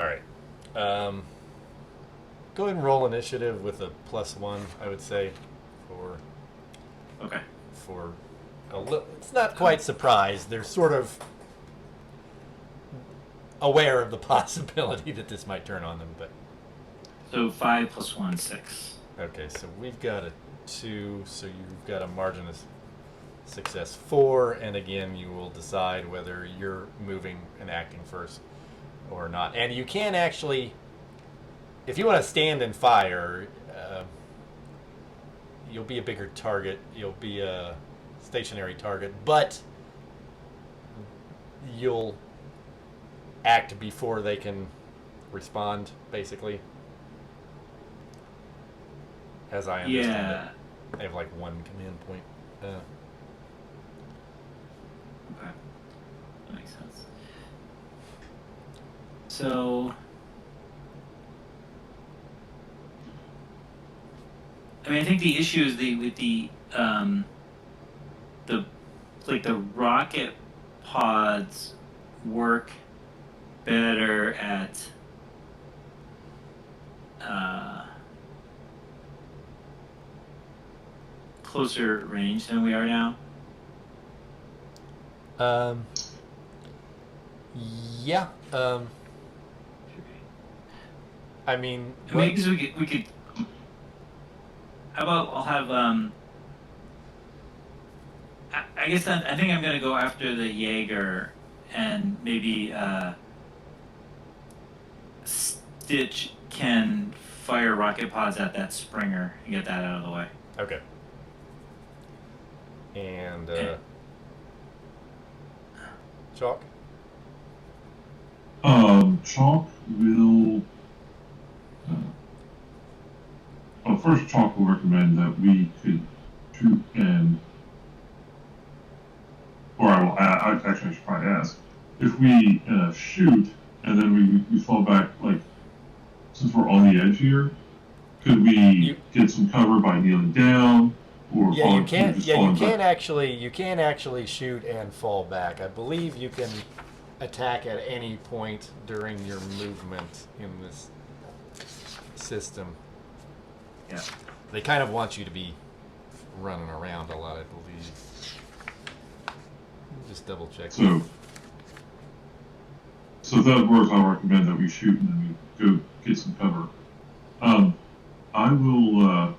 All right. Go ahead and roll initiative with a +1. I would say for Okay. for a little. It's not quite surprised. They're sort of aware of the possibility that this might turn on them. But So 5 + 1, 6. okay, so we've got a 2. So you've got a margin of success 4, and again, you will decide whether you're moving and acting first or not. And you can actually, if you want to stand and fire, you'll be a bigger target. You'll be a stationary target, but you'll act before they can respond, basically. As I understand Yeah. it, they have like one command point. Okay. That makes sense. So, I mean, I think the issue is with the like the rocket pods work better at closer range than we are now. Um, yeah. I mean, I mean, because we could. How about I'll have I guess I think I'm gonna go after the Jaeger and maybe Stitch can fire rocket pods at that Springer and get that out of the way. okay. And Chalk. Chalk will. Well, first, Chalk will recommend that we could shoot and. Or I should probably ask. If we shoot and then we fall back, like, since we're on the edge here, could we get some cover by kneeling down? Or Yeah, you can. just Yeah, you falling can back? actually. You can actually shoot and fall back. I believe you can attack at any point during your movement in this system. Yeah. They kind of want you to be running around a lot, I believe. Just double check. So if that works, I'll recommend that we shoot and then we go get some cover. I will.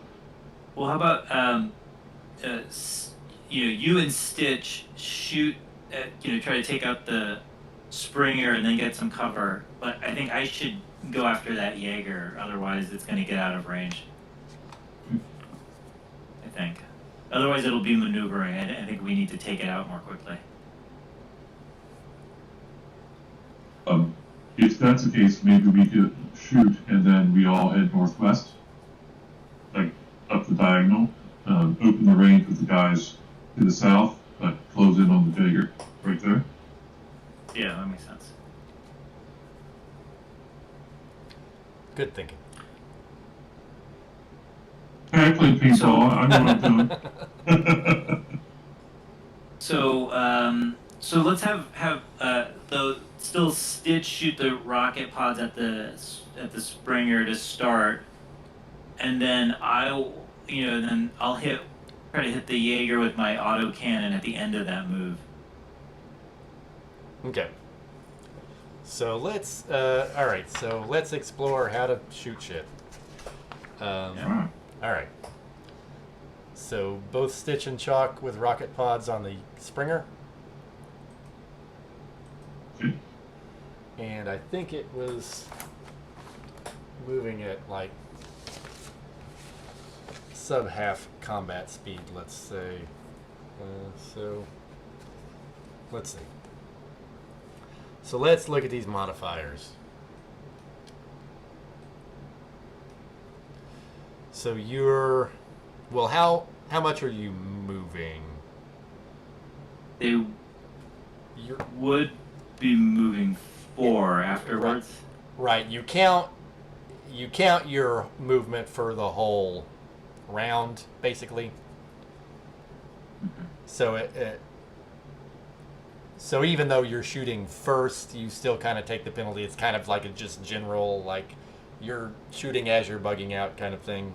Well, how about you and Stitch shoot at, try to take out the Springer and then get some cover. But I think I should go after that Jaeger, otherwise it's going to get out of range. I think. Otherwise it'll be maneuvering. I think we need to take it out more quickly. If that's the case, maybe we could shoot and then we all head northwest, like up the diagonal, open the range with the guys to the south, but close in on the Jaeger right there. Yeah, that makes sense. Good thinking. Hey, I played paintball. I know what I'm doing. So let's have the still Stitch shoot the rocket pods at the Springer to start, and then I'll try to hit the Jaeger with my auto cannon at the end of that move. Okay. So let's. All right. So let's explore how to shoot shit. Yeah. All right. So both Stitch and Chalk with rocket pods on the Springer. Okay. And I think it was moving at like sub half combat speed, let's say. So let's see. So let's look at these modifiers. So you're, well, how much are you moving? They You're would be moving 4 afterwards. right. You count your movement for the whole round, basically. Mhm. So So even though you're shooting first, you still kind of take the penalty. It's kind of like a just general, like you're shooting as you're bugging out kind of thing.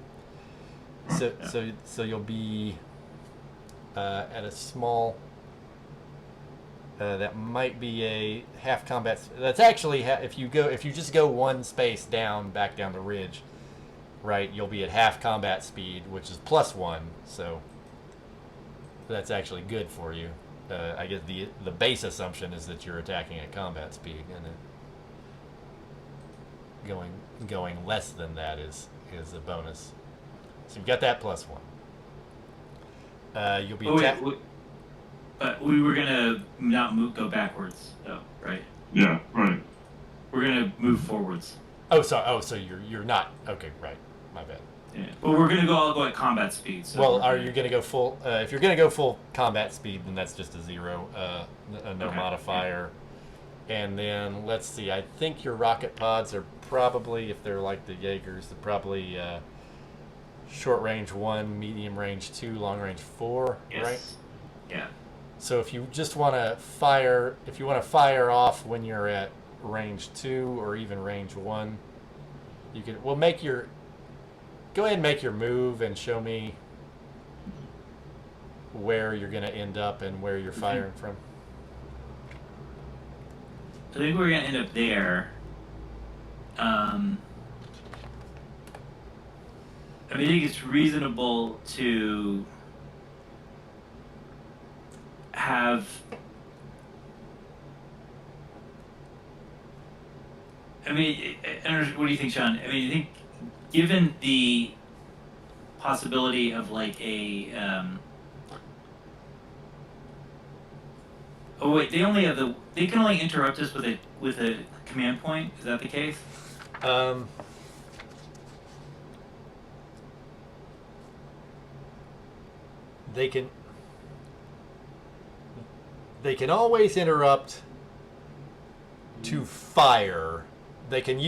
So Yeah. so you'll be at a small. That might be a half combat. That's actually if you just go one space down back down the ridge, right? You'll be at half combat speed, which is +1. So that's actually good for you. I guess the base assumption is that you're attacking at combat speed, and going less than that is a bonus. So you've got that +1. You'll be but we were gonna not go backwards, though, right? Yeah, right. We're gonna move forwards. so you're not okay, right? My bad. Yeah. But we're gonna all go at combat speed. So Well, are you going to go full? If you're going to go full combat speed, then that's just a 0, no Okay, modifier. And then let's see. I think your rocket pods are probably, if they're like the Jaegers, they're probably short range 1, medium range 2, long range 4, Yes. right? Yeah. So if you just want to fire, if you want to fire off when you're at range 2 or even range 1, you can. Well, go ahead and make your move and show me where you're going to end up and where you're firing from. So I think we're gonna end up there. I think it's reasonable to have. I don't know, what do you think, Sean? I think, given the possibility of like a. Oh wait, they can only interrupt us with a command point. Is that the case? They can always interrupt to fire. They can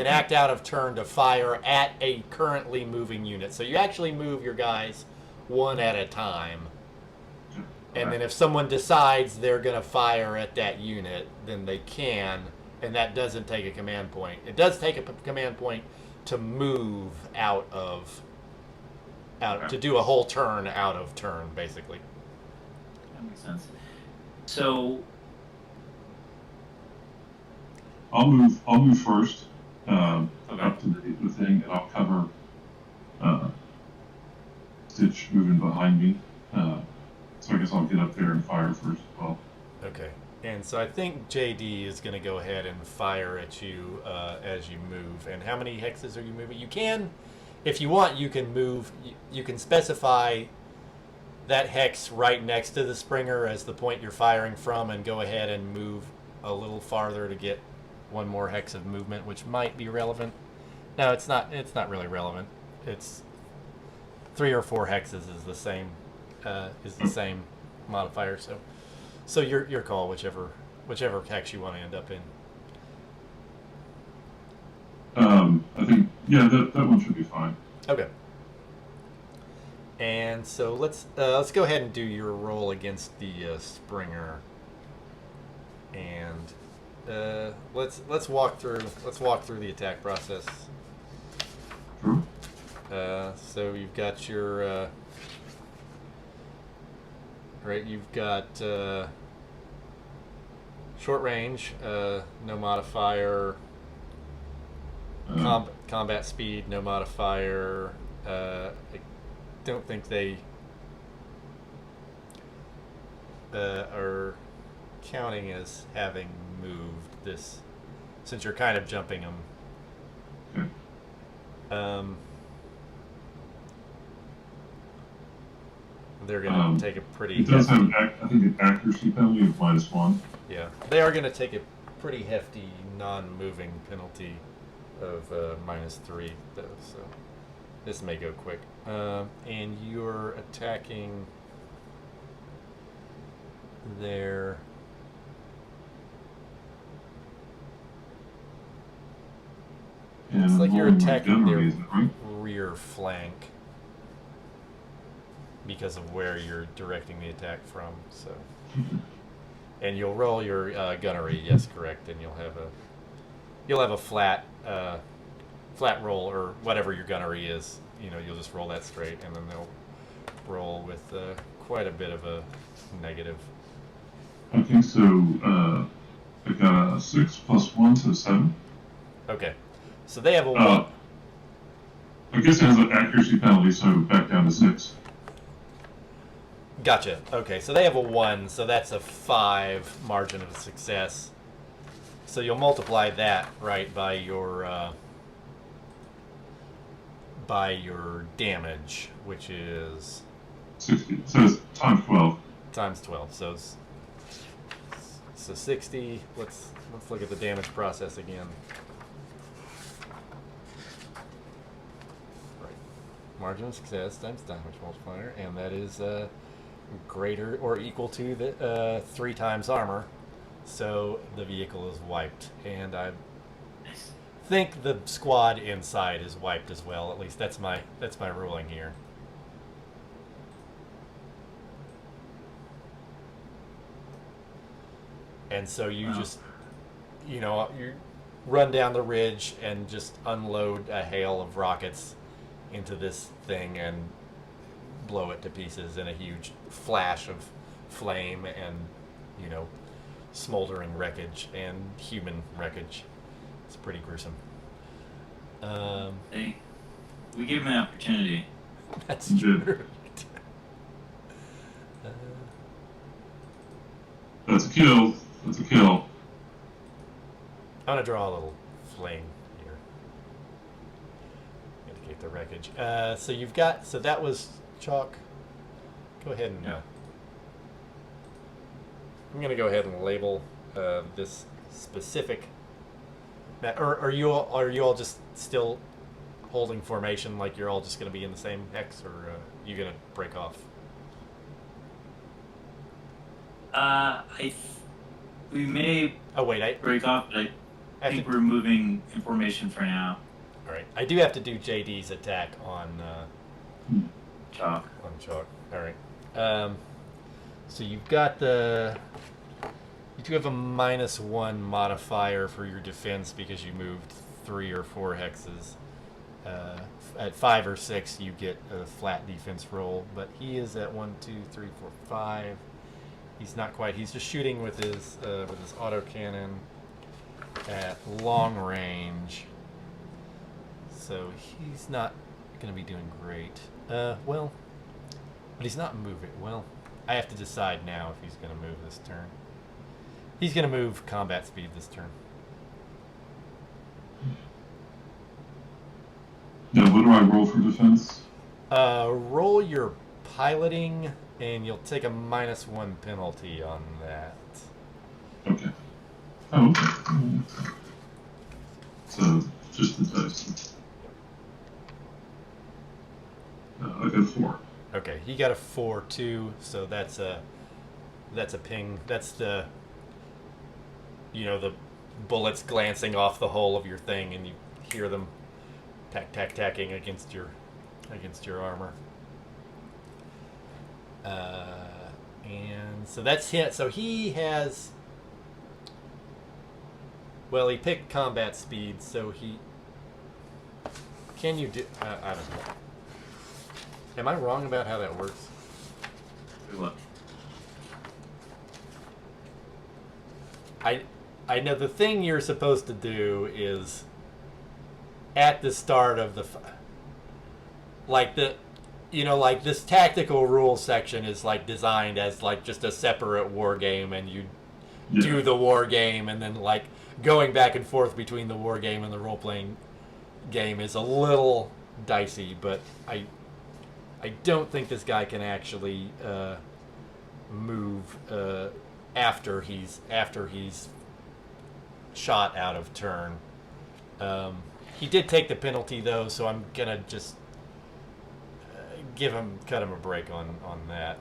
act out of turn to fire at a currently moving unit. So you actually move your guys one at a time. And then if someone decides they're going to fire at that unit, then they can, and that doesn't take a command point. It does take a command point to move to do a whole turn out of turn, basically. That makes sense. So I'll move first Okay. up to the thing, and I'll cover Stitch moving behind me. So I guess I'll get up there and fire first as well. Okay. And so I think JD is going to go ahead and fire at you as you move. And how many hexes are you moving? You can, if you want, you can move. You can specify that hex right next to the Springer as the point you're firing from, and go ahead and move a little farther to get one more hex of movement, which might be relevant. No, it's not. It's not really relevant. It's 3 or 4 hexes is the same. Modifier. So your call, whichever hex you want to end up in. I think that one should be fine. Okay. And so let's go ahead and do your roll against the Springer. And let's walk through the attack process. Sure. So you've got your right. You've got short range, no modifier. Combat speed, no modifier. I don't think they are counting as having moved this, since you're kind of jumping them. Okay. They're going to take a pretty. It does have, I think, an accuracy penalty of -1. Yeah, they are going to take a pretty hefty non-moving penalty of -3, though. So this may go quick. And you're attacking their. And It's like you're rolling attacking generally, their is that right? rear flank because of where you're directing the attack from. So And you'll roll your gunnery. Yes, correct. And you'll have a flat roll or whatever your gunnery is. You'll just roll that straight, and then they'll roll with quite a bit of a negative. Okay, so I got a 6 plus 1, so 7. Okay, so they have a Uh, 1. I guess it has an accuracy penalty, so back down to 6. Gotcha. Okay, so they have a 1, so that's a 5 margin of success. So you'll multiply that, right, by your damage, which is 60. So it's times 12. times 12. So 60. Let's look at the damage process again. Right. Margin of success times damage multiplier, and that is greater or equal to the 3 times armor. So the vehicle is wiped, and I think the squad inside is wiped as well. At least that's my ruling here. And so you just, you run down the ridge and just unload a hail of rockets into this thing and blow it to pieces in a huge flash of flame and, smoldering wreckage and human wreckage. It's pretty gruesome. Hey, we gave him an opportunity. That's Yeah. true. That's a kill. That's a kill. I'm gonna draw a little flame here. Indicate the wreckage. So that was chalk. Go ahead and. Yeah. I'm gonna go ahead and label this specific. Or are you all just still holding formation? Like you're all just gonna be in the same hex, or you gonna break off? We may Oh wait, break off, but I think we're moving information for now. All right. I do have to do JD's attack on. Chalk. On chalk. All right. So you've got you do have a -1 modifier for your defense because you moved 3 or 4 hexes. At 5 or 6, you get a flat defense roll, but he is at 1, 2, 3, 4, 5. He's not quite. He's just shooting with his autocannon at long range. So he's not going to be doing great. Well, but he's not moving. Well, I have to decide now if he's going to move this turn. He's going to move combat speed this turn. Now, what do I roll for defense? Roll your piloting, and you'll take a -1 penalty on that. Okay. Oh, okay. So, just the dice. I got 4. Okay, he got a 4 too, so that's a ping. That's the the bullets glancing off the hull of your thing, and you hear them tacking against your armor. And so that's hit. So he has. Well, he picked combat speed, so he. Can you do? I don't know. Am I wrong about how that works? Do what? I know the thing you're supposed to do is at the start of the like this tactical rules section is like designed as like just a separate war game, and you do the war game, and then like going back and forth between the war game and the role playing game is a little dicey, but I don't think this guy can actually move after he's shot out of turn. He did take the penalty though, so I'm gonna just cut him a break on that.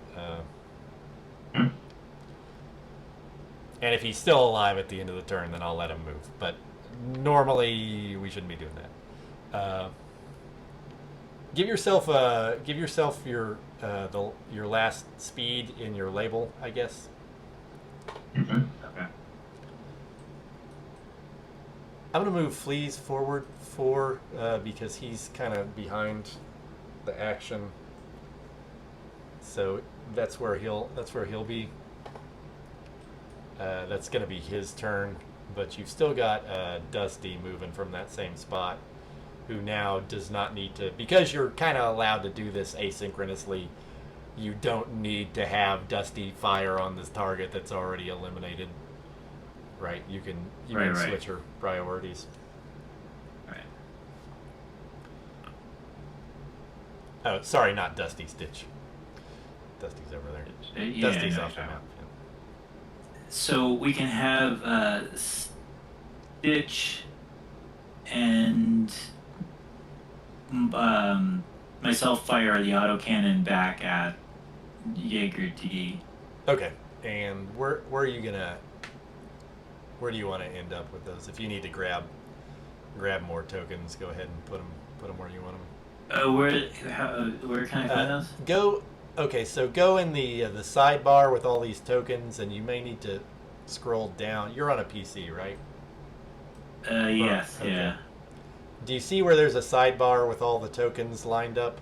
And if he's still alive at the end of the turn, then I'll let him move. But normally we shouldn't be doing that. Give yourself your last speed in your label, I guess. Okay. Okay. I'm gonna move Fleas forward 4 because he's kind of behind the action. So that's where he'll be. That's gonna be his turn, but you've still got Dusty moving from that same spot, who now does not need to, because you're kind of allowed to do this asynchronously. You don't need to have Dusty fire on this target that's already eliminated. Right? You can Right. switch your priorities. Right. Oh, sorry, not Dusty, Stitch. Dusty's over there. Yeah, Dusty's no, off the no. map. So we can have Stitch and myself fire the autocannon back at Jaeger D. Okay, and where are you gonna? Where do you want to end up with those? If you need to grab more tokens, go ahead and put them where you want them. Where can I find those? Go. Okay, so go in the sidebar with all these tokens, and you may need to scroll down. You're on a PC, right? Yes, okay. yeah. Do you see where there's a sidebar with all the tokens lined up?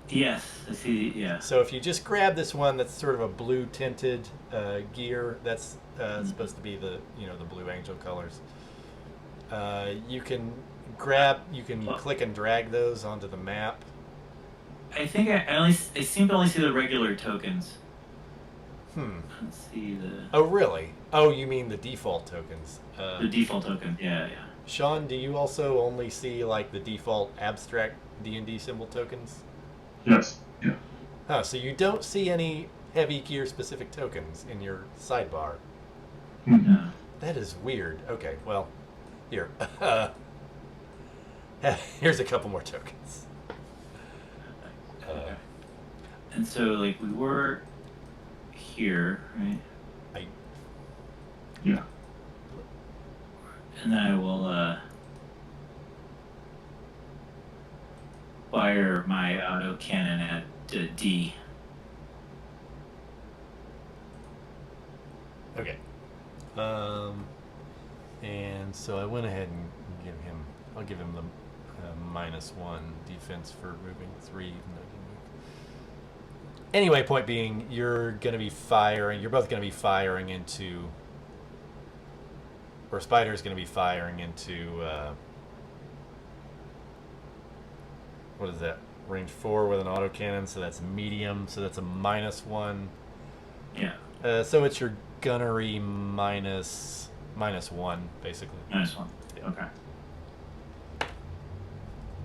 Yes, I see, yeah. So if you just grab this one that's sort of a blue tinted gear, that's supposed to be the the Blue Angel colors. You can click and drag those onto the map. I think I seem to only see the regular tokens. Let's see the... Oh, really? Oh, you mean the default tokens. the default token, yeah. Sean, do you also only see like the default abstract D&D symbol tokens? Yes. Yeah. Oh, so you don't see any heavy gear specific tokens in your sidebar. Mhm. Yeah. That is weird. Okay, well, here. Here's a couple more tokens. Okay. And so, like, we were here, right? Yeah. And then I will fire my autocannon at D. Okay. And so I went ahead and I'll give him the -1 defense for moving 3. Anyway, point being, you're both going to be firing into, or Spider's going to be firing into, what is that? Range 4 with an autocannon, so that's medium, so that's a -1. Yeah. So it's your gunnery minus -1, basically. -1. Yeah. Okay.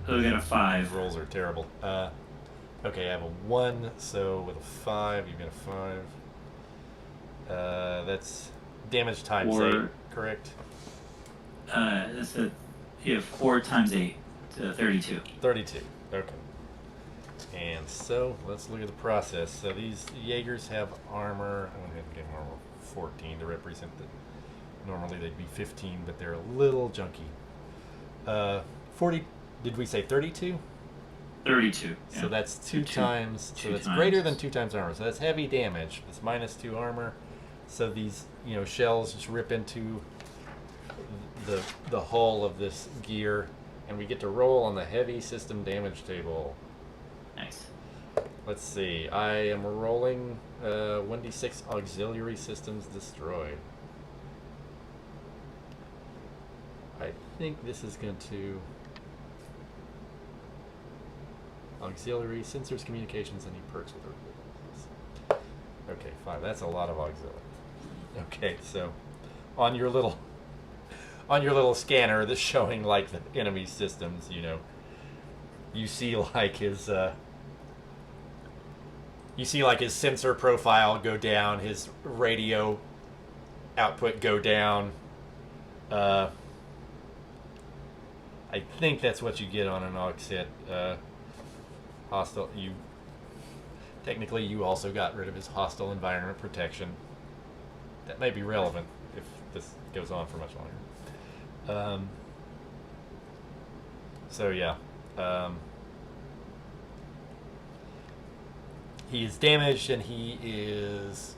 So we got a 5. Rolls are terrible. Okay, I have a 1, so with a 5, you've got a 5. That's damage times 8, correct? That's you have 4 times 8, 32. 32, okay. And so, let's look at the process. So these Jaegers have armor. I'm going to have to give them armor 14 to represent that. Normally they'd be 15, but they're a little junky. 40, did we say 32? 32. Yeah. So that's two times. So that's times. greater than 2 times armor. So that's heavy damage. It's -2 armor. So these shells just rip into the hull of this gear, and we get to roll on the heavy system damage table. Nice. Let's see. I am rolling 1d6 auxiliary systems destroyed. I think this is going to... Auxiliary, sensors, communications, any perks with it. Okay, 5. That's a lot of auxiliary. Okay, so on your little scanner that's showing like the enemy systems, you see like his sensor profile go down, his radio output go down. I think that's what you get on an aux hit. Hostile. You also got rid of his hostile environment protection. That may be relevant if this goes on for much longer. So yeah, he is damaged and he is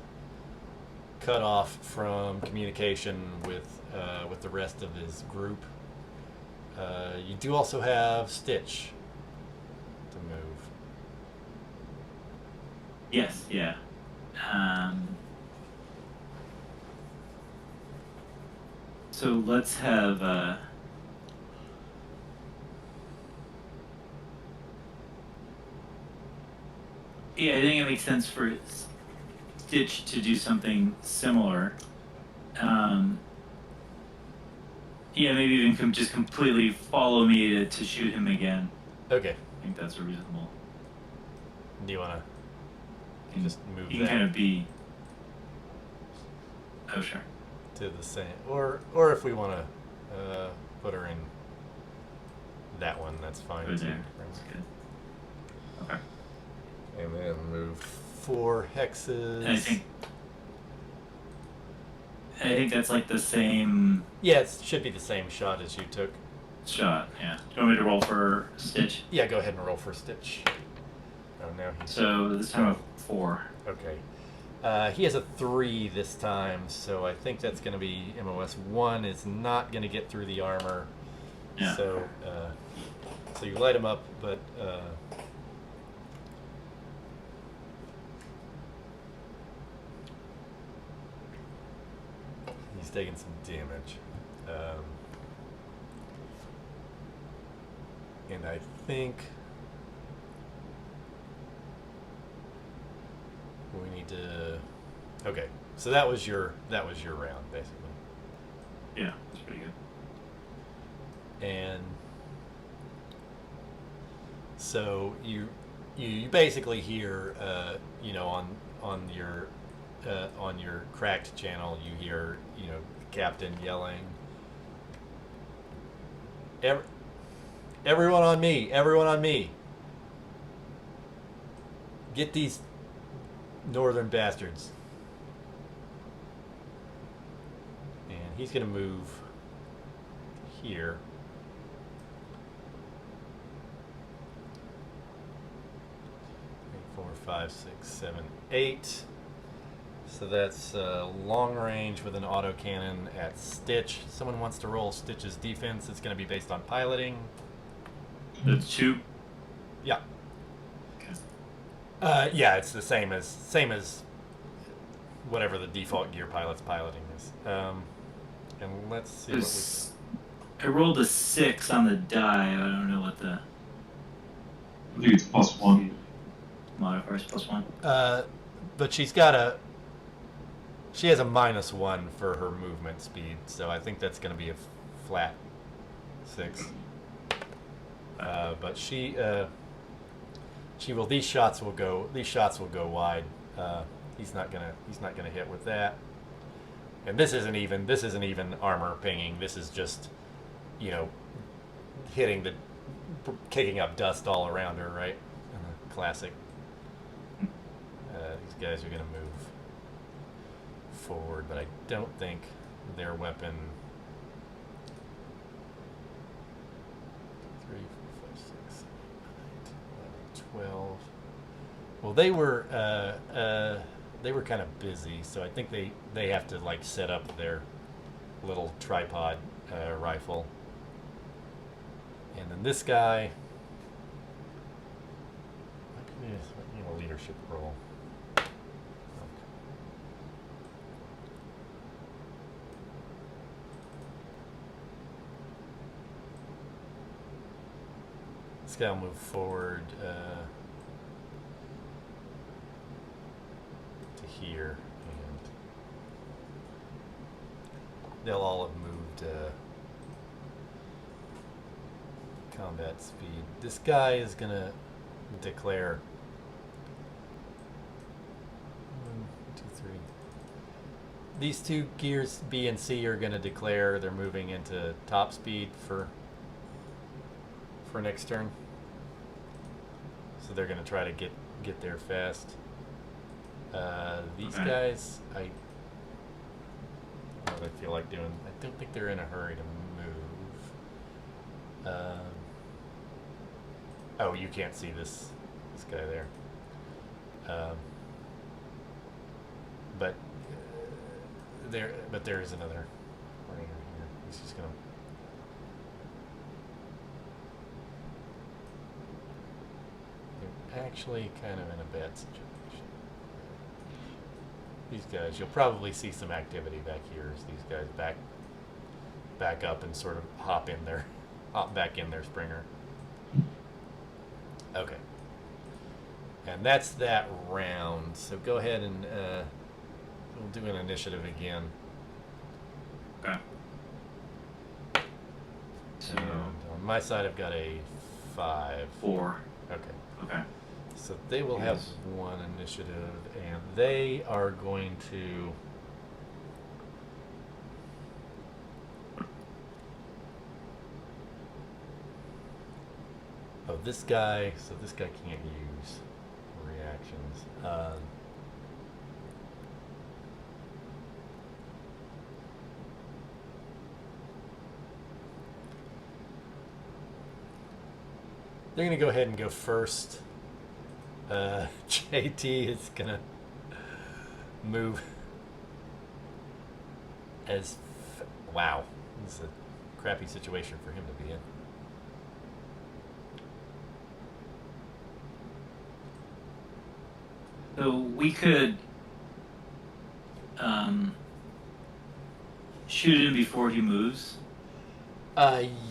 cut off from communication with the rest of his group. You do also have Stitch to move. Yes, yeah. So let's have. Yeah, I think it makes sense for Stitch to do something similar. Yeah, maybe even just completely follow me to shoot him again. Okay. I think that's reasonable. Do you want to just move You that can kind of be. Oh, sure. to the same, or if we want to put her in that one, that's fine Go too. there. That's good. Okay. And then move 4 hexes. And I think that's like the same Yeah, it should be the same shot as you took. shot. Yeah. Do you want me to roll for Stitch? Yeah, go ahead and roll for Stitch. Oh, now he's So this time a 4. okay. He has a 3 this time, so I think that's going to be MOS 1 is not going to get through the armor. Yeah. So you light him up, but he's taking some damage. And I think we need to. Okay, so that was your round basically, Yeah, that's pretty good. and so you basically hear on your cracked channel you hear Captain yelling, everyone on me, everyone on me, get these northern bastards. And he's gonna move here. 4, 5, 6, 7, 8. So that's long range with an autocannon at Stitch. Someone wants to roll Stitch's defense. It's going to be based on piloting. That's 2. Yeah. Okay. Yeah, it's the same as whatever the default gear pilot's piloting is. And let's see what I rolled a 6 on the die. I don't know what the I think it's +1. modifier is. +1. but she has a -1 for her movement speed, so I think that's going to be a flat 6. But she will. These shots will go wide. He's not gonna hit with that. And this isn't even armor pinging. This is just, kicking up dust all around her, right? Classic. These guys are gonna move forward, but I don't think their weapon. 3, 4, 5, 6, 7, 8, 9, 10, 11, 12. Well, they were kind of busy, so I think they have to set up their little tripod rifle. And then this guy might be a leadership role. This guy will move forward to here, and they'll all have moved combat speed. This guy is gonna declare 1, 2, 3. These two gears B and C are gonna declare they're moving into top speed for next turn. So they're gonna try to get there fast. These Okay. guys, I don't know what I feel like doing. I don't think they're in a hurry to move. Oh, you can't see this guy there. But there is another ringer here. He's just gonna. They're actually kind of in a bad situation. These guys, you'll probably see some activity back here as these guys back up and sort of hop back in their Springer. Okay. And that's that round. So go ahead and we'll do an initiative again. Okay. So And on my side, I've got a 5. 4. Okay. Okay. So they will have Yes. 1 initiative, and they are going to. Oh, this guy. So this guy can't use reactions. They're going to go ahead and go first. JT is going to move as... Wow. This is a crappy situation for him to be in. So we could shoot him before he moves.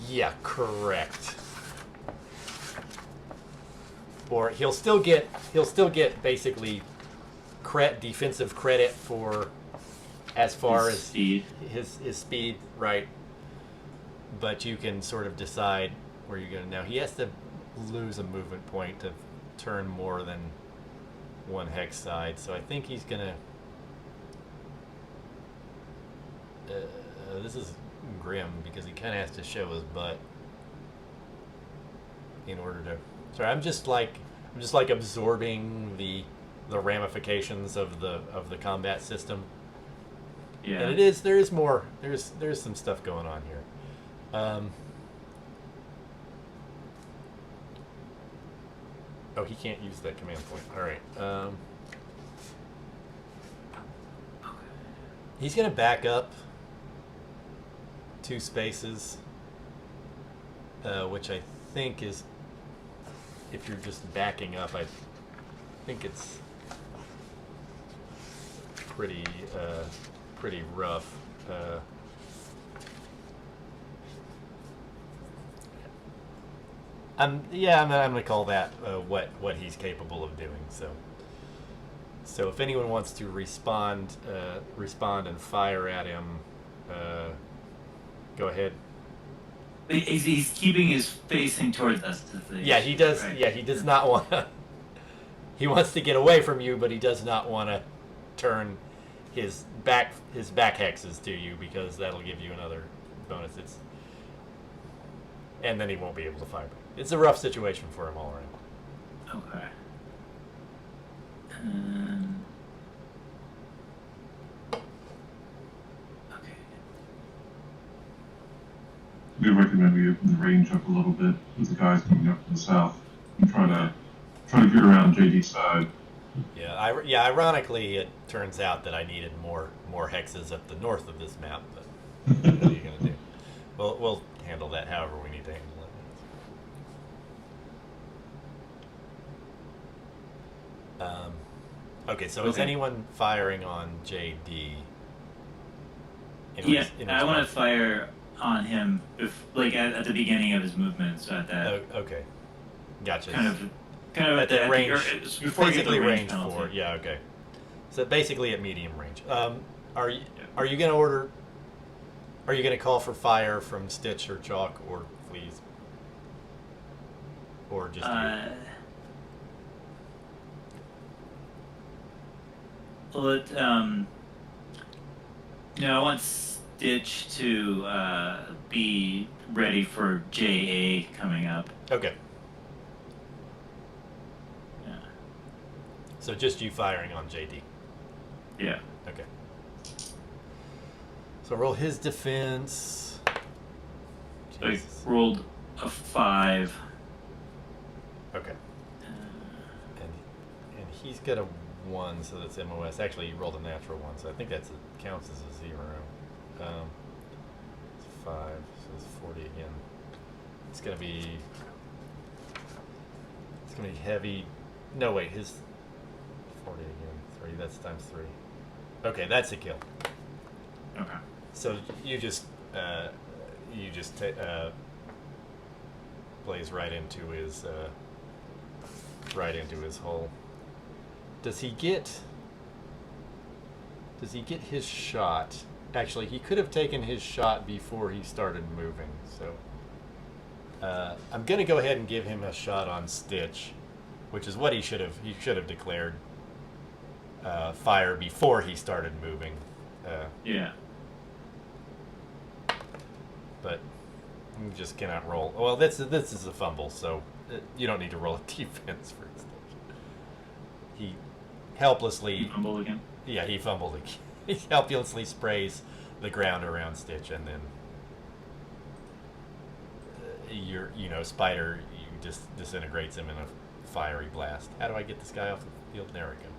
Yeah, correct. Or he'll still get basically defensive credit for as far His as speed. his speed, right? But you can sort of decide where you're going to. Now he has to lose a movement point to turn more than one hex side, so I think he's gonna. This is grim because he kind of has to show his butt in order to. Sorry, I'm just like absorbing the ramifications of the combat system. Yeah. And there is more. There's some stuff going on here. Oh, he can't use that command point. All right. He's gonna back up 2 spaces, which I think is, if you're just backing up, I think it's pretty rough. I'm gonna call that what he's capable of doing. So if anyone wants to respond and fire at him, go ahead. He's keeping his facing towards us. Yeah, he does. Right. Yeah, he does not want to. He wants to get away from you, but he does not want to turn his back hexes to you because that'll give you another bonus. And then he won't be able to fire back. It's a rough situation for him all around. Okay. Okay. We recommend we open the range up a little bit with the guys coming up from the south and try to get around JD's side. Yeah, ironically, it turns out that I needed more hexes up the north of this map, but what are you gonna do? We'll handle that however we need to handle it. Okay, so is Okay. anyone firing on JD? Yeah, in I want to response? fire on him, at the beginning of his movement, so at that Oh, okay, gotcha. kind of at the range, it's before you get the basically range range penalty. 4. Yeah, okay. So basically at medium range. Are you gonna order? Are you gonna call for fire from Stitch or Chalk or Fleas? Or just you? No, I want Stitch to be ready for JA coming up. Okay. Yeah. So just you firing on JD. Yeah. Okay. So roll his defense. So I Jesus. rolled a 5. Okay. And he's got a 1, so that's MOS. Actually, you rolled a natural 1, so I think that counts as a 0. It's 5, so it's 40 again. It's gonna be heavy. No, wait, his 40 again. 3. That's times 3. Okay, that's a kill. Okay. So you just plays right into his hole. Does he get his shot? Actually, he could have taken his shot before he started moving. So I'm gonna go ahead and give him a shot on Stitch, which is what he should have declared fire before he started moving. Yeah. But you just cannot roll. Well, this is a fumble, so you don't need to roll a defense for Stitch. He helplessly. You fumble again. Yeah, he fumbled again. He helplessly sprays the ground around Stitch, and then Spider disintegrates him in a fiery blast. How do I get this guy off the field? There we go.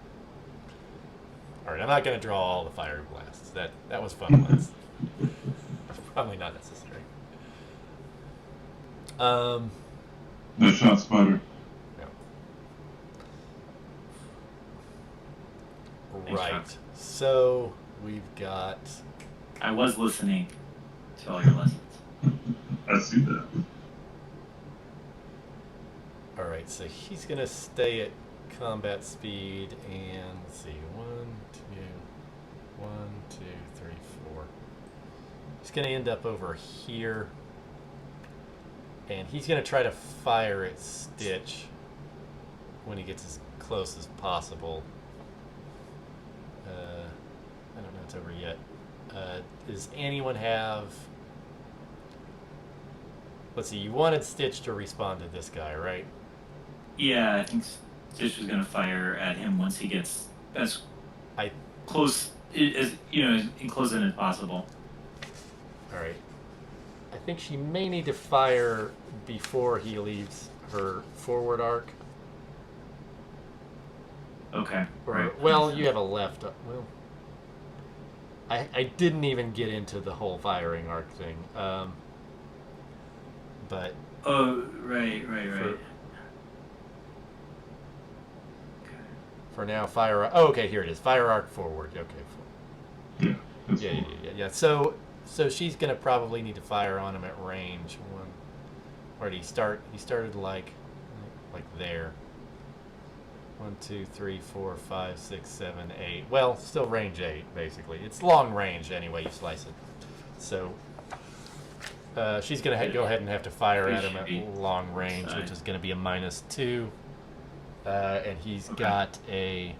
All right, I'm not going to draw all the fiery blasts. That was fun once. Probably not necessary. Nice shot, Spider. Yeah. Thanks, Right. Chuck. So we've got. I was listening to all your lessons. I see that. All right, so he's gonna stay at combat speed, and let's see, 1, 2, 3, 4. He's gonna end up over here, and he's gonna try to fire at Stitch when he gets as close as possible. I don't know it's over yet. Does anyone have? Let's see. You wanted Stitch to respond to this guy, right? Yeah, I think Stitch was gonna fire at him once he gets as close as close in as possible. All right. I think she may need to fire before he leaves her forward arc. Okay. Or, Right. well, you have a left. Well, I didn't even get into the whole firing arc thing. But Oh, right. for now, fire. Oh, okay, here it is. Fire arc forward. Okay. Yeah. That's Yeah. cool. Yeah. So she's gonna probably need to fire on him at range. Where did he start? He started like there. 1, 2, 3, 4, 5, 6, 7, 8. Well, still range 8, basically. It's long range anyway you slice it. So she's going to go ahead and have to fire at him at long range, which is going to be a -2. And he's got a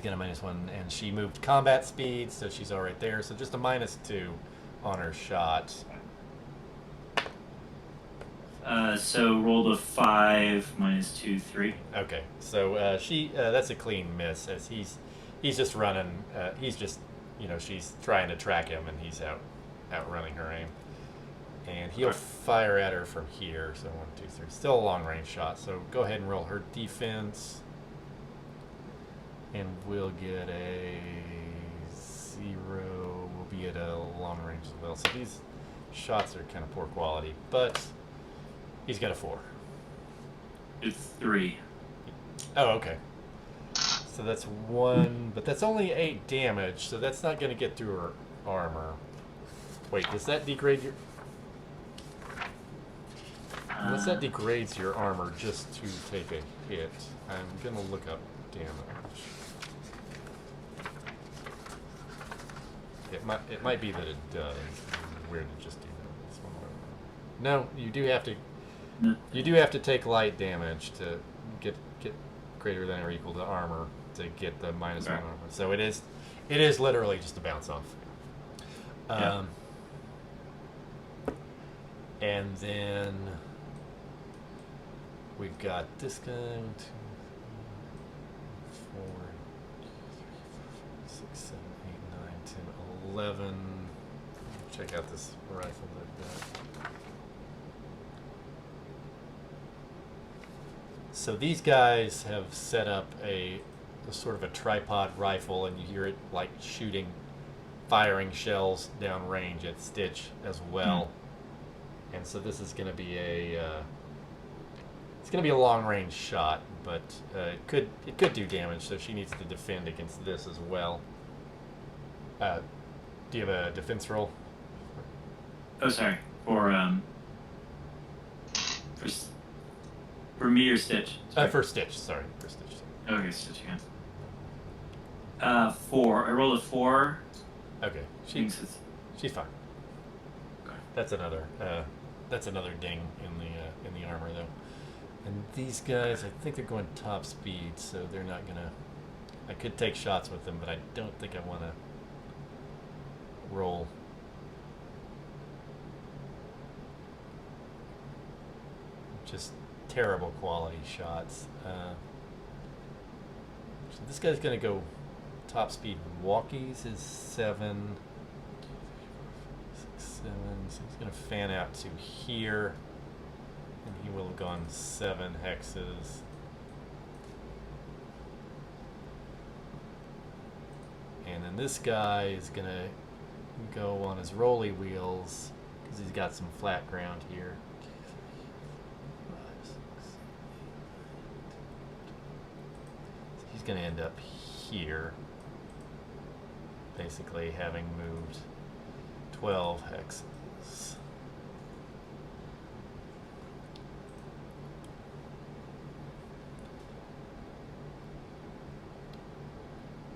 -1, and she moved combat speed, so she's all right there. So just a -2 on her shot. So rolled a 5 -2, 3. Okay, so that's a clean miss, as he's just running. He's just, she's trying to track him, and he's outrunning her aim, and he'll fire at her from here. So 1, 2, 3, still a long range shot. So go ahead and roll her defense, and we'll get a 0. We'll be at a long range as well. So these shots are kind of poor quality, but he's got a 4. It's 3. Oh, okay. So that's 1, but that's only 8 damage, so that's not going to get through her armor. Wait, does that degrade your... Unless that degrades your armor just to take a hit. I'm going to look up damage. It might be that it does. Weird to just do that. This one. No, you do have to... You do have to take light damage to get greater than or equal to armor to get the -1 armor. So it is literally just a bounce off. Yeah. And then we've got this guy. 1, 2, 3, 4, 6, 7, 8, 9, 10, 11. Check out this rifle they've got. So these guys have set up a sort of a tripod rifle, and you hear it like shooting, firing shells down range at Stitch as well. And so this is going to be it's going to be a long range shot, but it could do damage. So she needs to defend against this as well. Do you have a defense roll? Oh, sorry. For me or Stitch? For Stitch, sorry. For Stitch. Okay, Stitch again. 4. I rolled a 4. Okay, she's fine. Okay. That's another ding in the armor though. And these guys, I think they're going top speed, so they're not gonna. I could take shots with them, but I don't think I want to roll. Just terrible quality shots. So this guy's gonna go top speed. Walkies is 7, 6, 7. So he's gonna fan out to here, and he will have gone 7 hexes. And then this guy is gonna go on his rolly wheels because he's got some flat ground here. 5, 6, 8. So he's gonna end up here, basically having moved 12 hexes.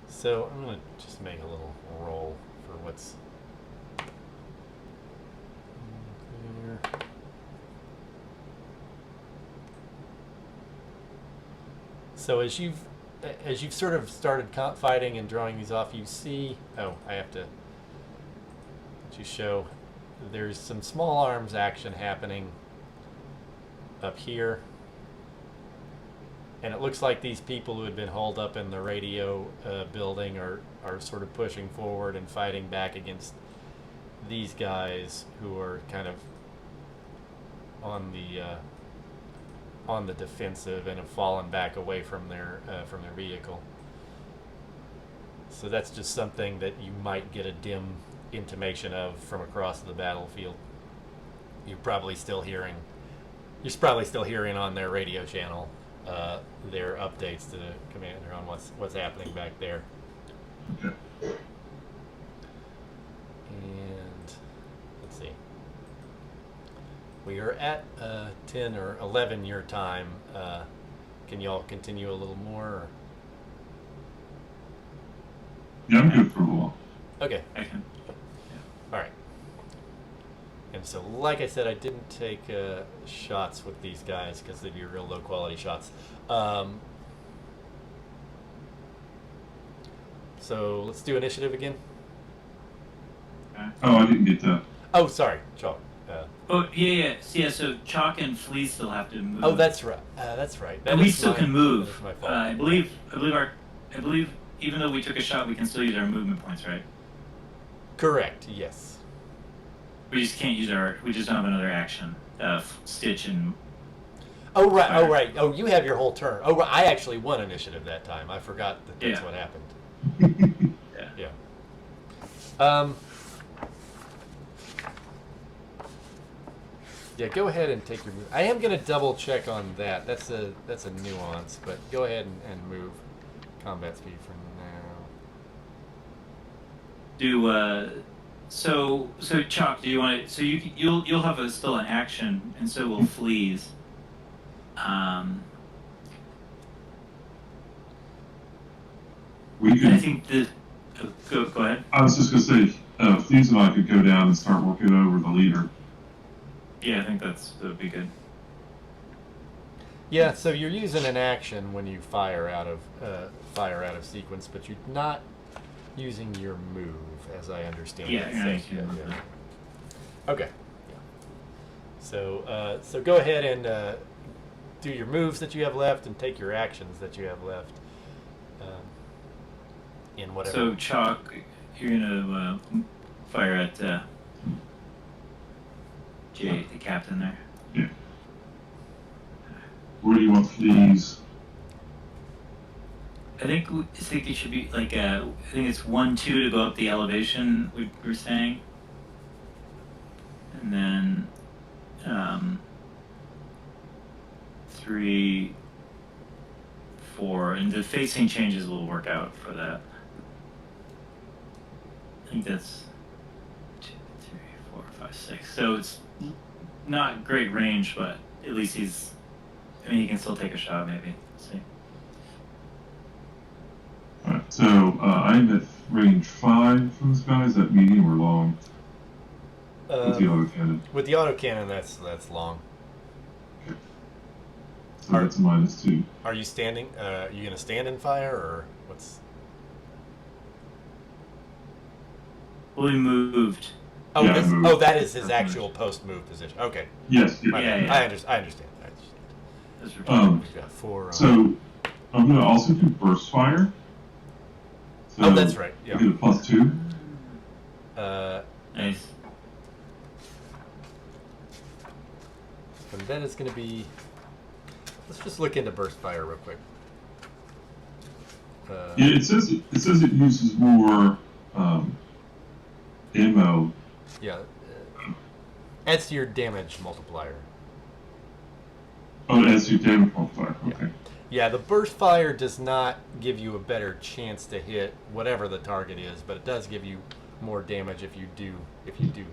So I'm going to just make a little roll for what's here. So as you've sort of started fighting and drawing these off, you see. Oh, I have to let you show. There's some small arms action happening up here. And it looks like these people who had been holed up in the radio building are sort of pushing forward and fighting back against these guys who are kind of on the defensive and have fallen back away from their vehicle. So that's just something that you might get a dim intimation of from across the battlefield. You're probably still hearing on their radio channel their updates to the commander on what's happening back there. Okay. And let's see. We are at 10 or 11 your time. Can y'all continue a little more? Or? Yeah, I'm good for a while. Okay. I can. All right. And so, like I said, I didn't take shots with these guys because they'd be real low quality shots. So let's do initiative again. Okay. Oh, I didn't get that. Oh, sorry, Chalk. Oh, yeah. So Chalk and Flea still have to move. Oh, that's right. That's right. And we still can move. That is my fault. I believe even though we took a shot, we can still use our movement points, right? Correct. Yes. We just can't use we just don't have another action. Stitch and. Oh right. Fire. Oh right. Oh, you have your whole turn. Oh, right. I actually won initiative that time. I forgot that's Yeah. what happened. Yeah. Yeah. Yeah, go ahead and take your move. I am going to double check on that. That's a nuance, but go ahead and move combat speed from now. So Chalk, do you want to? So you'll have still an action, and so will Fleas. We I could. think the. Go ahead. I was just gonna say, Fleas and I could go down and start working over the leader. Yeah, I think that would be good. Yeah, so you're using an action when you fire out of sequence, but you're not using your move, as I understand Yeah, it. you're not using your Yeah, move. yeah. Okay. So so go ahead and do your moves that you have left and take your actions that you have left. In whatever. So Chalk, you're gonna fire at Jay, the captain there. Yeah. Where do you want fleas? I think it should be like I think it's 1-2 to go up the elevation. We were saying, and then 3, 4, and the facing changes will work out for that. I think that's 2, 3, 4, 5, 6. So it's not great range, but at least he's. I mean, he can still take a shot, maybe. Let's see. Alright, so I'm at range 5 from this guy. Is that medium or long? With the autocannon. With the autocannon, that's long. So that's a -2. Are you standing? Are you gonna stand in fire, or what's? Well, he moved. Oh, Yeah, moved. that is his actual post-move position. Okay, Yes. Right. Yeah. I understand. That's ridiculous. We've got 4. So I'm gonna also do burst fire. So Oh, that's right. I Yeah. get a +2. Nice. And then it's going to be. Let's just look into burst fire real quick. Yeah, it says it uses more ammo. Yeah. Adds to your damage multiplier. Oh, it adds to damage multiplier. Okay. Yeah, the burst fire does not give you a better chance to hit whatever the target is, but it does give you more damage if you do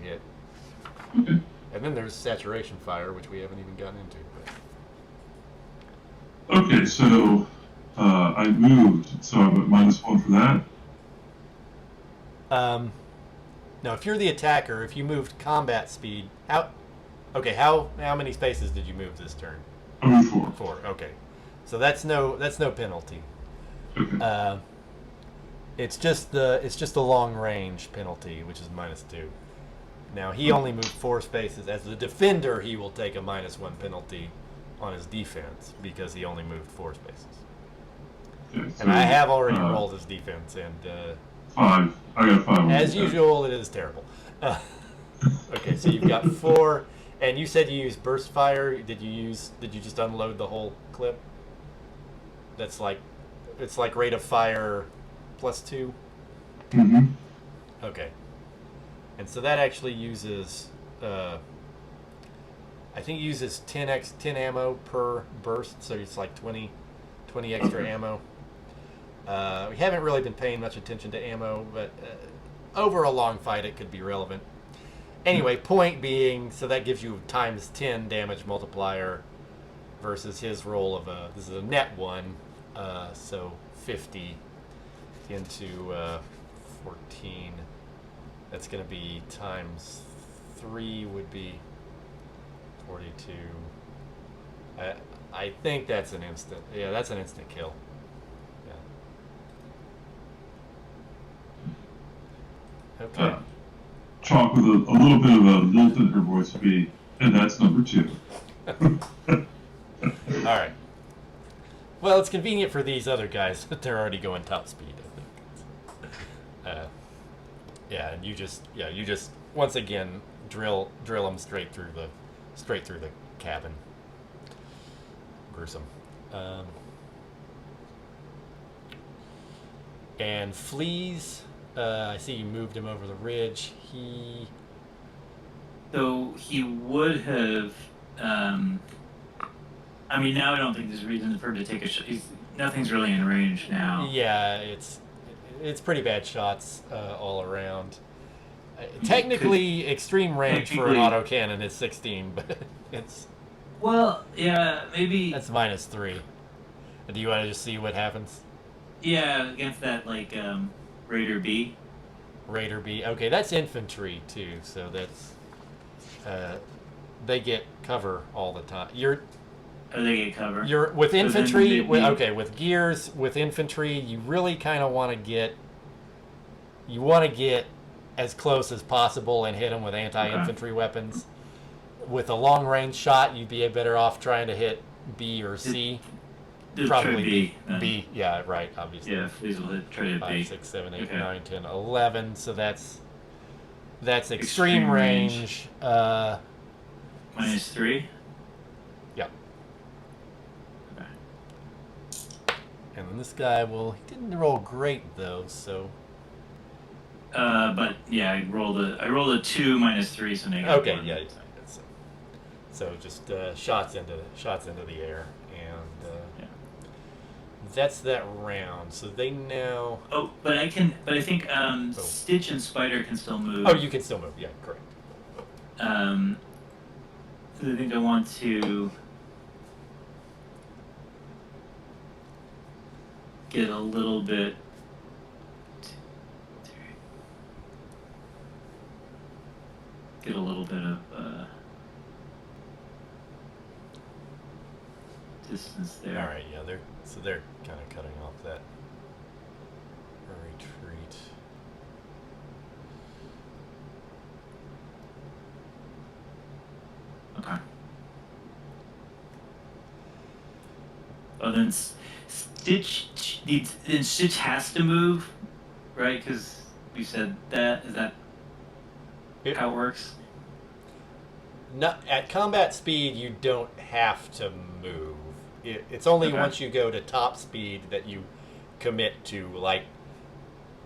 hit. Okay. And then there's saturation fire, which we haven't even gotten into. Okay, so I moved, so I'm at -1 for that. Now, if you're the attacker, if you moved combat speed, how many spaces did you move this turn? I moved 4. 4. Okay, so that's no penalty. Okay. It's just the long range penalty, which is -2. Now he only moved 4 spaces. As the defender, he will take a -1 penalty on his defense because he only moved 4 spaces. Okay, so, And I have already rolled his defense, and 5. I got 5. as usual, it is terrible. Okay, so you've got 4, and you said you used burst fire. Did you just unload the whole clip? It's like rate of fire +2. Mm-hmm. Okay, and so that actually uses, I think it uses 10 ammo per burst, so it's like 20 extra ammo. We haven't really been paying much attention to ammo, but over a long fight it could be relevant. Anyway, point being, so that gives you ×10 damage multiplier versus his roll of this is a net 1, so 50 into 14. That's going to be ×3 would be 42. I think that's an instant. Yeah, that's an instant kill. Yeah. Okay. Chalk with a little bit of a lilt in her voice would be, and that's number 2. All right. Well, it's convenient for these other guys that they're already going top speed, I think. Yeah, and you just once again drill them straight through the cabin. Gruesome. And fleas. I see you moved him over the ridge. So he would have. I mean, now I don't think there's a reason for him to take a shot. Nothing's really in range now. Yeah, it's pretty bad shots all around. Technically, extreme range for an autocannon is 16, but it's. Well, yeah, maybe. That's -3. Do you want to just see what happens? Yeah, against that Raider B. Raider B. Okay, that's infantry too, so that's they get cover all the time. They get cover. You're with infantry. With gears, with infantry, you really kind of want to get. You want to get as close as possible and hit them with anti-infantry weapons. With a long-range shot, you'd be better off trying to hit B or C. Probably B. B. Yeah, right. Obviously. Yeah, please will try to hit B. 5, 6, 7, 8, Okay. 9, 10, 11. So that's extreme range. -3. Yeah. And then this guy, well, he didn't roll great though, so. But yeah, I rolled a 2 minus 3, so negative. Okay, 1. yeah. So just shots into the air, and Yeah. that's that round. So they now. Oh, but I think Stitch and Spider can still move. Oh, you can still move. Yeah, correct. So I think I want to get a little bit. Get a little bit of distance there. All right, yeah, they're kind of cutting off that retreat. Okay. Oh, then Stitch needs. Then Stitch has to move, right? Because we said that. Is that how it works? Not at combat speed, you don't have to move. It's only Okay. once you go to top speed that you commit to like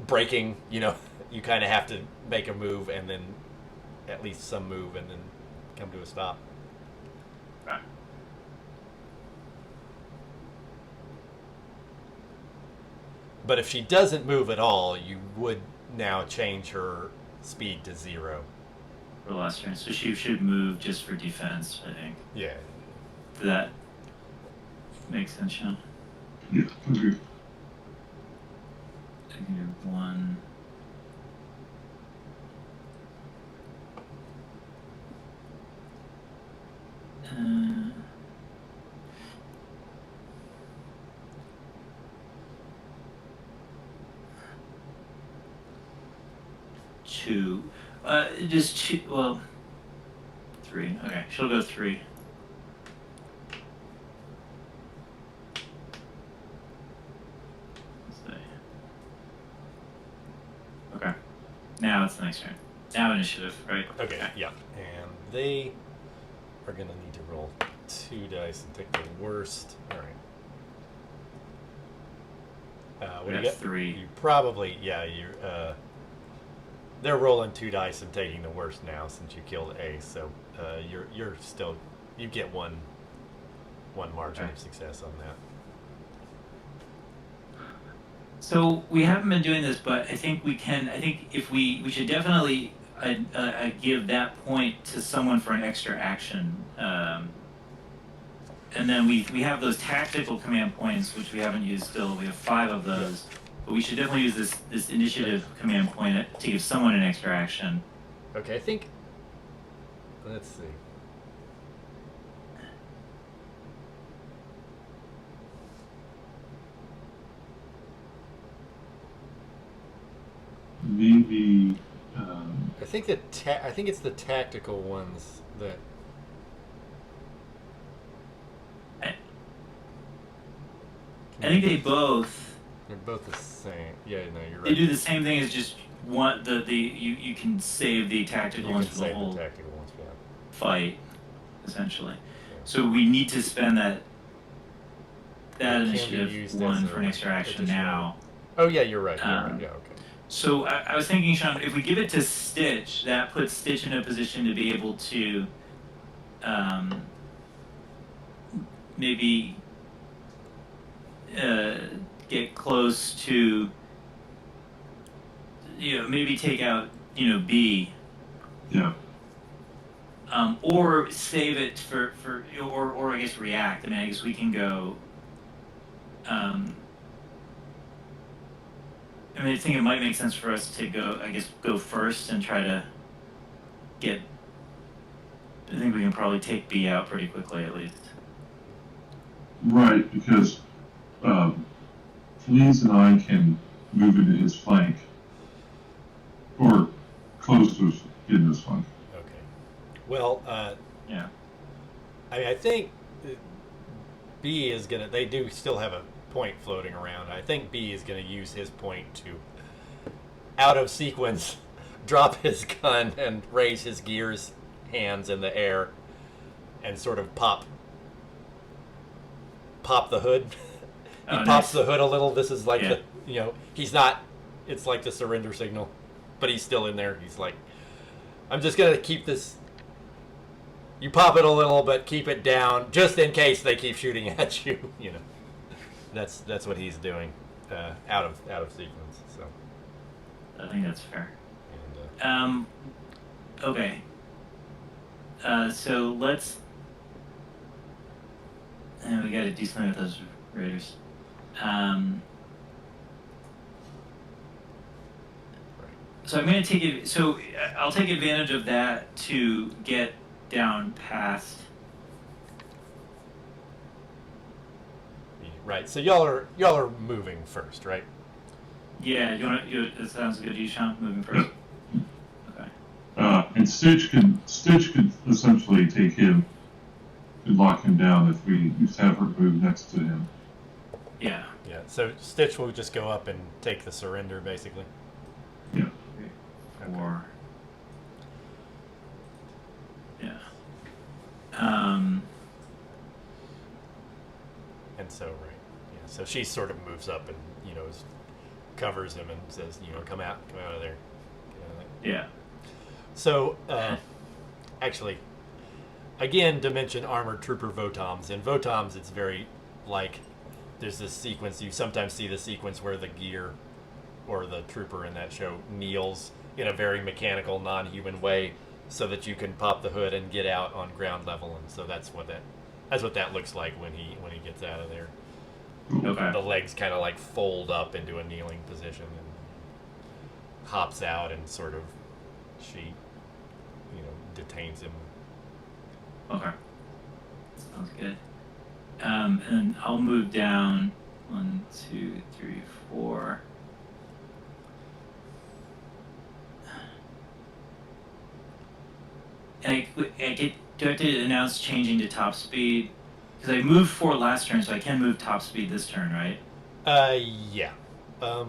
braking. You know, you kind of have to make a move and then at least some move and then come to a stop. Right. But if she doesn't move at all, you would now change her speed to 0. For the last turn, so she should move just for defense. I think. Yeah. Does that makes sense, Sean? Yeah, agree. -1. Two. Just 2. Well, 3. Okay, she'll go 3. Let's see. Okay. Now it's the next turn. Now initiative, right? Okay, yeah. And they are going to need to roll 2 dice and take the worst. All right. What do you That's get? 3. You probably, yeah, they're rolling 2 dice and taking the worst now since you killed A. So you're still, you get one margin Okay. of success on that. So we haven't been doing this, but I think we can. I think if we should definitely give that point to someone for an extra action, and then we have those tactical command points which we haven't used still. We have 5 of those, but we should definitely use this initiative command point to give someone an extra action. Okay, I think. Let's see. Maybe. I think I think it's the tactical ones that. I think they both. They're both the same. Yeah, no, you're right. They do the same thing as just one. You can save the tactical You ones can for the save whole the tactical ones, yeah. fight, essentially. Yeah. So we need to spend that It can be initiative used 1 as for an extra action additional- now. Oh yeah, you're right. You're Um, right. Yeah, okay. So I was thinking, Sean, if we give it to Stitch, that puts Stitch in a position to be able to maybe get close to, maybe take out, B. Yeah. Or save it for or I guess react. I mean, I guess we can go. I think it might make sense for us to go first and try to get. I think we can probably take B out pretty quickly at least. Right, because Fleas and I can move into his flank. Or close to in his flank. Okay. Well, Yeah. I think B is gonna. They do still have a point floating around. I think B is gonna use his point to, out of sequence, drop his gun and raise his gears hands in the air, and sort of pop the hood, He Oh, pops nice. the hood a little. This is like Yeah. he's not. It's like the surrender signal, but he's still in there. He's like, I'm just gonna keep this. You pop it a little, but keep it down just in case they keep shooting at you. That's what he's doing, out of sequence. So. I think that's fair. And, Okay. So let's. And we got to do something with those raiders. So I'm going to take it. So I'll take advantage of that to get down past. right. So y'all are moving first, right? Yeah, that sounds good. You, Sean, moving first. Okay. And Stitch could essentially take him, could lock him down if we have her move next to him. Yeah. Yeah. So Stitch will just go up and take the surrender, basically. Yeah. 4. Yeah. And so, right. Yeah. So she sort of moves up and covers him and says, come out of there. Yeah. So, actually, again, to mention armored trooper Votoms. In Votoms, it's very like there's this sequence. You sometimes see the sequence where the gear or the trooper in that show kneels in a very mechanical, non-human way, so that you can pop the hood and get out on ground level. And so that's what that looks like when he gets out of there. Okay. The legs kind of like fold up into a kneeling position and hops out, and sort of she detains him. Okay. Sounds good. And I'll move down 1, 2, 3, 4. And do I have to announce changing to top speed? Because I moved 4 last turn, so I can move top speed this turn, right? Yeah. I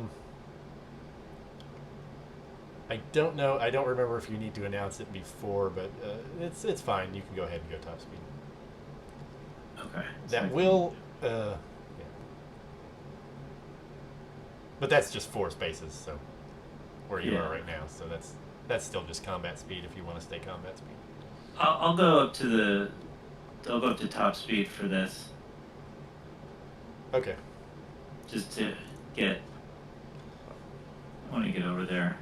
don't know. I don't remember if you need to announce it before, but it's fine. You can go ahead and go top speed. Okay. That will, yeah. But that's just 4 spaces, so where you Yeah. are right now. So that's still just combat speed if you want to stay combat speed. I'll go up to top speed for this, Okay. just to get. I want to get over there,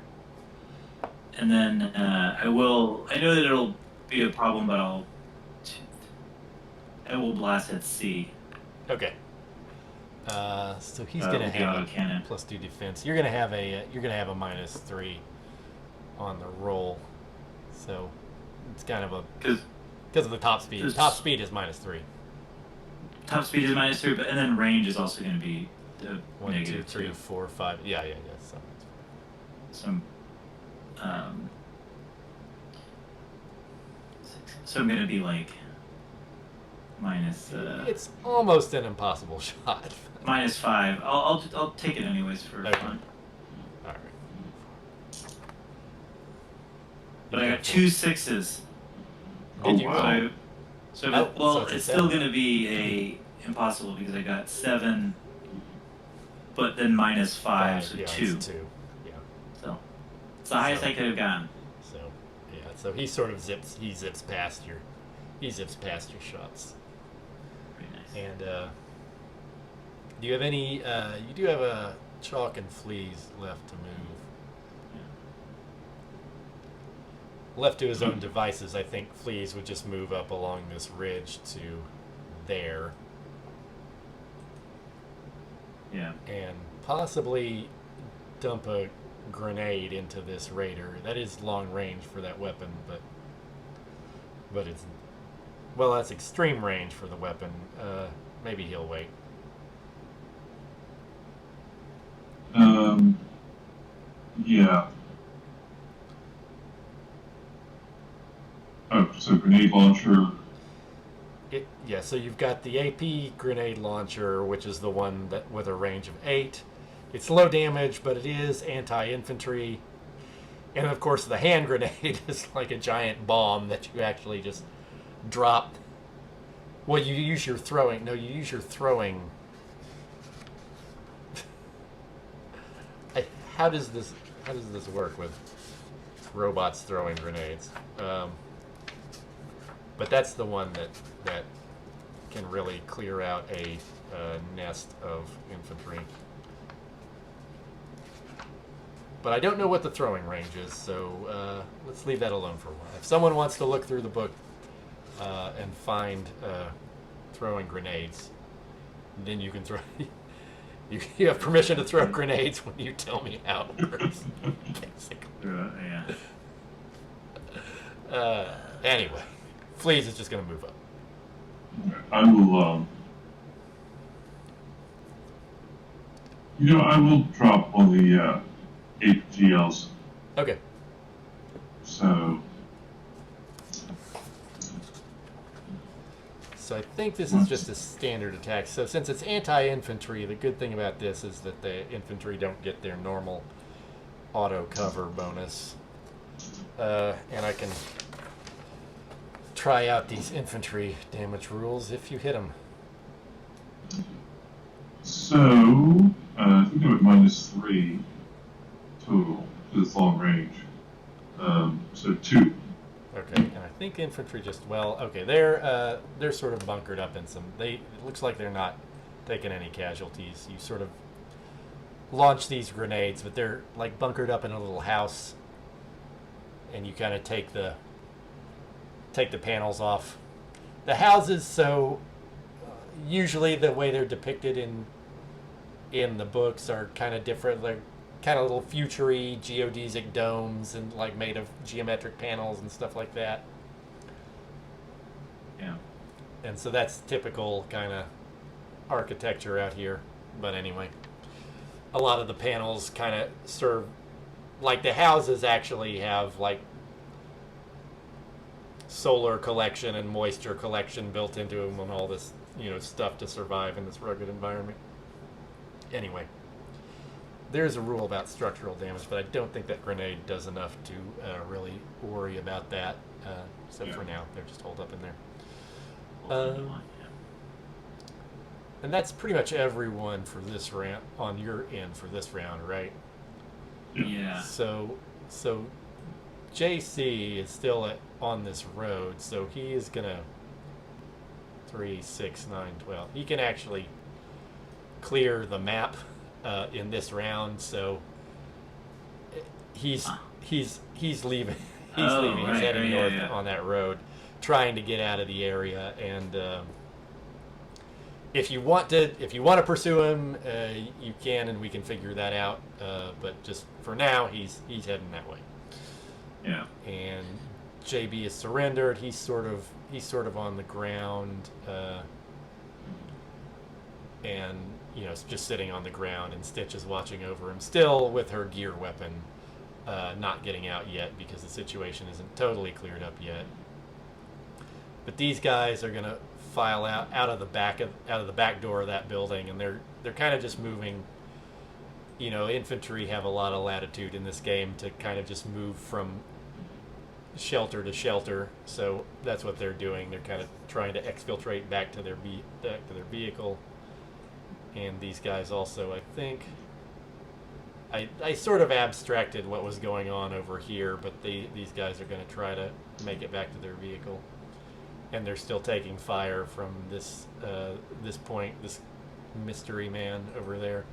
and then I will. I know that it'll be a problem, but I will blast at C. Okay. So he's With gonna the have a autocannon. +2 defense. You're gonna have a -3 on the roll. So it's kind of because of the top speed. Just- Top speed is -3. Top speed is -3, and then range is also going to be 1, 2, negative 3, 2. 4, 5. Yeah. So Some, so I'm going to be like minus it's almost an impossible shot. -5. I'll take it anyways for Okay. fun. All right. But I got 2 6s. Did you? wow. So Oh, well, so it's a it's still 7. going to be impossible because I got 7, but then -5, so yeah, 2. It's 2. Yeah. So it's the highest So- I could have gotten. So yeah. So he sort of zips past your shots. Very nice. And do you have any? You do have a chalk and fleas left to move. Left to his own devices, I think Fleas would just move up along this ridge to there, Yeah. and possibly dump a grenade into this raider. That is long range for that weapon, but it's that's extreme range for the weapon. Maybe he'll wait. Yeah. Oh, so grenade launcher. Yeah, so you've got the AP grenade launcher, which is the one that with a range of 8. It's low damage, but it is anti-infantry. And of course, the hand grenade is like a giant bomb that you actually just drop. Well, you use your throwing. No, you use your throwing how does this work with robots throwing grenades? But that's the one that can really clear out a nest of infantry. But I don't know what the throwing range is, so let's leave that alone for a while. If someone wants to look through the book and find throwing grenades, then you can throw. You have permission to throw grenades when you tell me how it works. Basically. Yeah. Anyway, Fleas is just going to move up. I will. I will drop on the 8 GLs. Okay. So I think this is just a standard attack. So since it's anti-infantry, the good thing about this is that the infantry don't get their normal auto cover bonus. And I can try out these infantry damage rules if you hit them. So, I think I'm at -3 total, because it's long range. So 2. Okay, and I think infantry okay, they're sort of bunkered up in some. It looks like they're not taking any casualties. You sort of launch these grenades, but they're like bunkered up in a little house, and you kind of take the panels off the houses. So usually the way they're depicted in the books are kind of different. They're kind of little futury geodesic domes and like made of geometric panels and stuff like that. Yeah. And so that's typical kind of architecture out here. But anyway, a lot of the panels kind of serve, like the houses actually have like solar collection and moisture collection built into them and all this, stuff to survive in this rugged environment. Anyway, there's a rule about structural damage, but I don't think that grenade does enough to really worry about that. So for now, they're just holed up in there. And that's pretty much everyone for this round on your end for this round, right? Yeah. So JC is still on this road, so he is gonna 3, 6, 9, 12. He can actually clear the map in this round, so he's leaving. He's leaving. He's heading north on that road, trying to get out of the area. And if you want to pursue him, you can, and we can figure that out. But just for now, he's heading that way. Yeah. And JB is surrendered. He's sort of on the ground, and just sitting on the ground, and Stitch is watching over him, still with her gear weapon, not getting out yet because the situation isn't totally cleared up yet. But these guys are gonna file out of the back door of that building, and they're kind of just moving. Infantry have a lot of latitude in this game to kind of just move from shelter to shelter, so that's what they're doing. They're kind of trying to exfiltrate back to their vehicle. And these guys also, I think, I sort of abstracted what was going on over here, but these guys are going to try to make it back to their vehicle, and they're still taking fire from this point, this mystery man over there.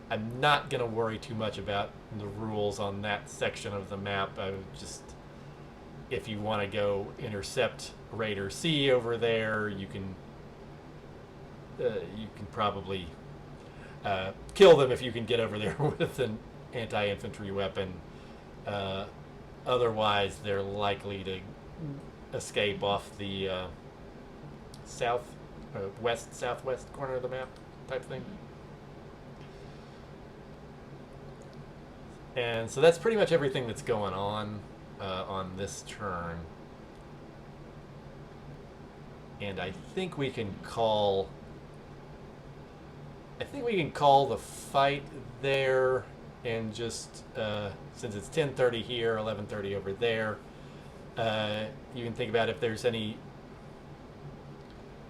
I'm not going to worry too much about the rules on that section of the map. I would just, if you want to go intercept Raider C over there, you can probably kill them if you can get over there with an anti-infantry weapon. Otherwise, they're likely to escape off the southwest corner of the map type thing. And so that's pretty much everything that's going on this turn. And I think we can call the fight there, and just since it's 10:30 here, 11:30 over there, you can think about if there's any.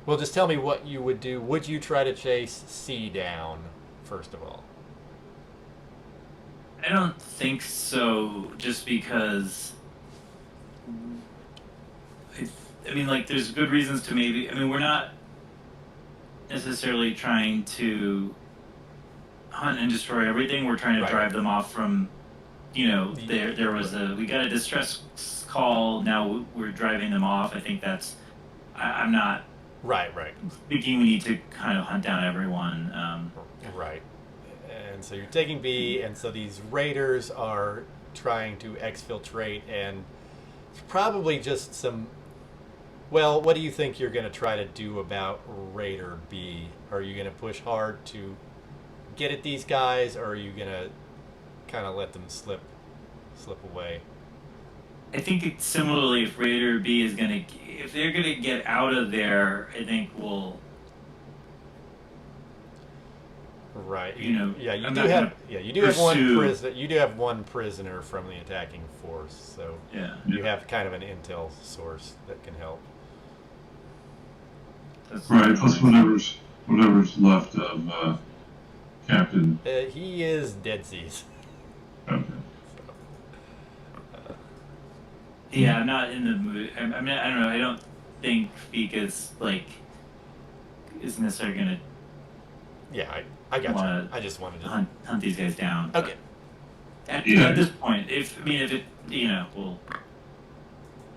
Well, just tell me what you would do. Would you try to chase C down first of all? I don't think so. Just because, I mean, like, there's good reasons to maybe. I mean, we're not necessarily trying to hunt and destroy everything. We're trying to Right. drive them off from, there was we got a distress call. Now we're driving them off. I think that's. I'm not Right. thinking we need to kind of hunt down everyone. Right. And so you're taking B, and so these raiders are trying to exfiltrate, and it's probably just some. Well, what do you think you're going to try to do about Raider B? Are you going to push hard to get at these guys, or are you going to kind of let them slip away? I think it's similarly, if Raider B is if they're gonna get out of there, I think we'll. Right. Yeah, you I'm do not have. gonna Yeah, you do have one pursue- prisoner. You do have one prisoner from the attacking force, so Yeah. you have kind of an intel source that can help. That's- Right. Plus whatever's left of Captain. He is Dead Seas. Okay. Yeah, I'm not in the mood. I mean, I don't know. I don't think Fika's is necessarily gonna Yeah, I got you. Wanna I just wanted to. hunt these guys down. Okay. At, Yeah. at this point, if it, we'll.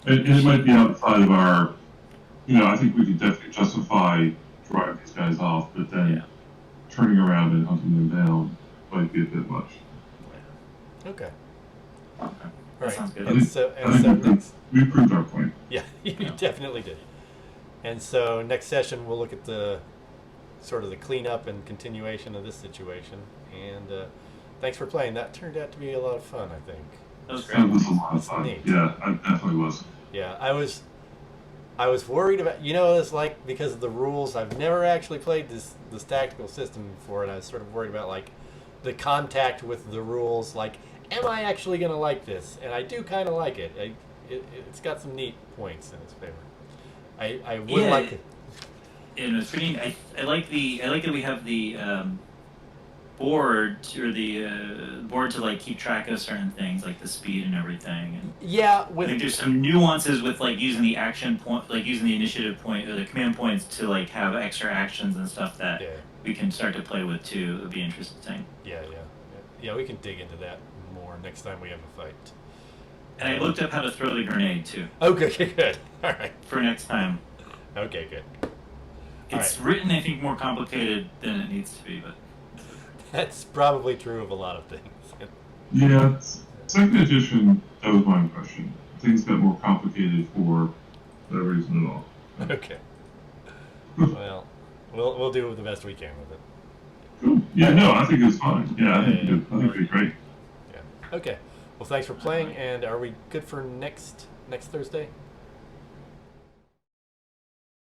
And it might be outside of our, I think we could definitely justify driving these guys off, but then Yeah. turning around and hunting them down might be a bit much. Okay. Okay. All That right. sounds good. I And think- so, I and think so we proved- next, we proved our point. yeah, you Yeah. definitely did. And so next session we'll look at the sort of the cleanup and continuation of this situation. And thanks for playing. That turned out to be a lot of fun, I think. That was That great. was a lot of That's fun. neat. Yeah, I definitely was. Yeah, I was worried about, it's like, because of the rules, I've never actually played this tactical system before, and I was sort of worried about like the contact with the rules, like, am I actually going to like this? And I do kind of like it. It's got some neat points in its favor. I would Yeah. like it. And it's pretty. I like that we have the board or the board to like keep track of certain things like the speed and everything. And Yeah, I with think there's some nuances with like using the action point, like using the initiative point or the command points to like have extra actions and stuff that yeah, we can start to play with too. It would be interesting. yeah. We can dig into that more next time we have a fight. And I looked up how to throw the grenade too Okay, good. All right. for next time. Okay, good. It's written, I think, more complicated than it needs to be, but That's probably true of a lot of things. Yeah, second edition, that was my impression. Things got more complicated for no reason at all. Okay. Well, we'll do the best we can with it. Cool. Yeah, no, I think it's fine. Yeah, I think it'd be great. Yeah. Okay. Well, thanks for playing, and are we good for next Thursday?